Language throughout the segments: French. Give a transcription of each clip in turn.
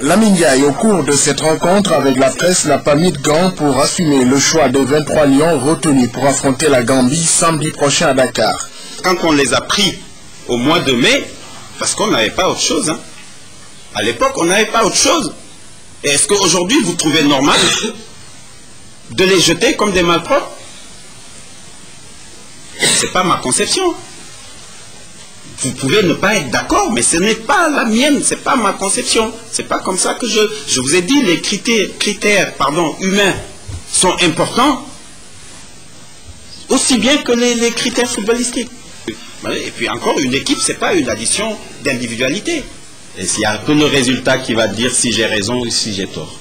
Lamine Ndiaye, au cours de cette rencontre avec la presse, n'a pas mis de gants pour assumer le choix des 23 lions retenus pour affronter la Gambie samedi prochain à Dakar. Quand on les a pris au mois de mai, parce qu'on n'avait pas autre chose, hein. À l'époque, on n'avait pas autre chose. Et est-ce qu'aujourd'hui, vous trouvez normal de les jeter comme des malpropres? C'est pas ma conception. Vous pouvez ne pas être d'accord, mais ce n'est pas la mienne, c'est pas ma conception. C'est pas comme ça que je vous ai dit, les critères humains sont importants, aussi bien que les critères footballistiques. Et puis encore, une équipe, c'est pas une addition d'individualité. Et s'il n'y a que le résultat qui va dire si j'ai raison ou si j'ai tort.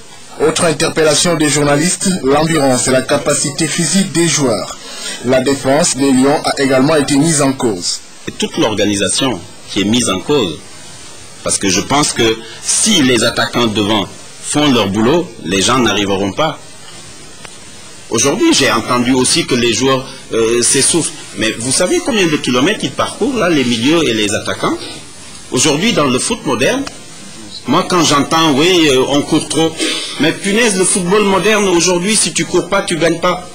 Autre interpellation des journalistes, l'endurance et la capacité physique des joueurs. La défense des Lions a également été mise en cause. C'est toute l'organisation qui est mise en cause. Parce que je pense que si les attaquants devant font leur boulot, les gens n'arriveront pas. Aujourd'hui, j'ai entendu aussi que les joueurs s'essoufflent. Mais vous savez combien de kilomètres ils parcourent, là, les milieux et les attaquants? Aujourd'hui, dans le foot moderne, moi, quand j'entends, oui, on court trop, mais punaise, le football moderne, aujourd'hui, si tu cours pas, tu gagnes pas.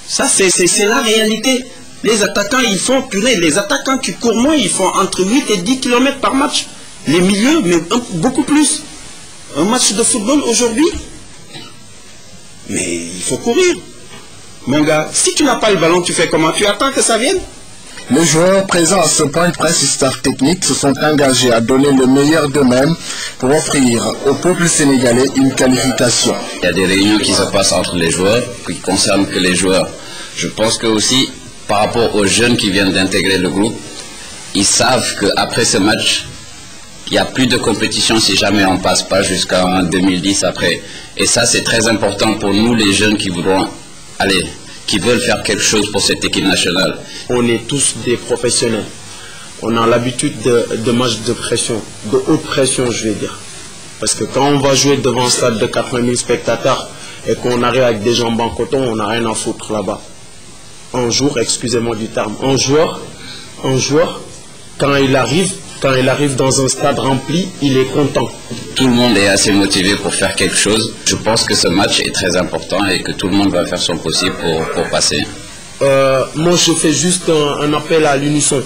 Ça, c'est la réalité. Les attaquants, ils font, punaise, les attaquants qui courent moins, ils font entre 8 et 10 km par match. Les milieux, mais beaucoup plus. Un match de football aujourd'hui, mais il faut courir. Mon gars, si tu n'as pas le ballon, tu fais comment? Tu attends que ça vienne? Les joueurs présents à ce point de presse et staff technique se sont engagés à donner le meilleur d'eux-mêmes pour offrir au peuple sénégalais une qualification. Il y a des réunions qui se passent entre les joueurs, qui concernent que les joueurs. Je pense que aussi, par rapport aux jeunes qui viennent d'intégrer le groupe, ils savent qu'après ce match, il n'y a plus de compétition si jamais on ne passe pas jusqu'en 2010 après. Et ça, c'est très important pour nous, les jeunes qui voudront aller, qui veulent faire quelque chose pour cette équipe nationale. On est tous des professionnels. On a l'habitude de matchs de pression, de haute pression, je vais dire. Parce que quand on va jouer devant un stade de 80 000 spectateurs et qu'on arrive avec des jambes en coton, on n'a rien à foutre là-bas. Un jour, excusez-moi du terme, un joueur, quand il arrive dans un stade rempli, il est content. Tout le monde est assez motivé pour faire quelque chose. Je pense que ce match est très important et que tout le monde va faire son possible pour passer. Moi, je fais juste un appel à l'unisson.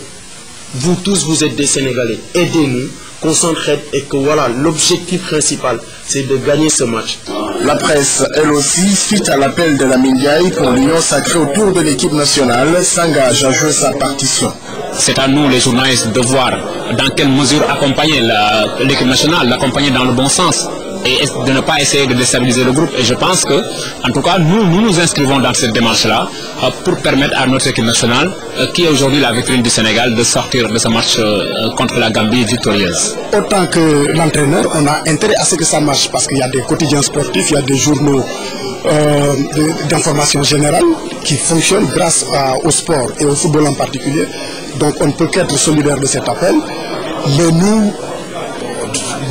Vous tous, vous êtes des Sénégalais. Aidez-nous, concentrez et que voilà, l'objectif principal, c'est de gagner ce match. La presse, elle aussi, suite à l'appel de Lamine Ndiaye pour l'union sacrée autour de l'équipe nationale, s'engage à jouer sa partition. C'est à nous, les journalistes, de voir dans quelle mesure accompagner l'équipe nationale, l'accompagner dans le bon sens et de ne pas essayer de déstabiliser le groupe. Et je pense que, en tout cas, nous inscrivons dans cette démarche-là pour permettre à notre équipe nationale, qui est aujourd'hui la vitrine du Sénégal, de sortir de ce match contre la Gambie victorieuse. Autant que l'entraîneur, on a intérêt à ce que ça marche parce qu'il y a des quotidiens sportifs, il y a des journaux d'information générale qui fonctionnent grâce au sport et au football en particulier. Donc on ne peut qu'être solidaire de cet appel. Mais nous,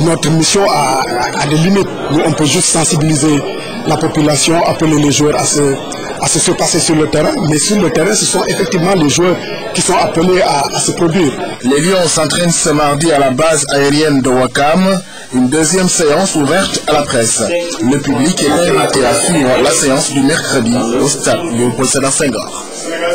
notre mission a des limites. Nous, on peut juste sensibiliser la population, appeler les joueurs à se faire passer sur le terrain. Mais sur le terrain, ce sont effectivement les joueurs qui sont appelés à se produire. Les Lions s'entraînent ce mardi à la base aérienne de Ouakam. Une deuxième séance ouverte à la presse. Le public est invité à suivre la séance du mercredi au stade Léopold Sédar Senghor.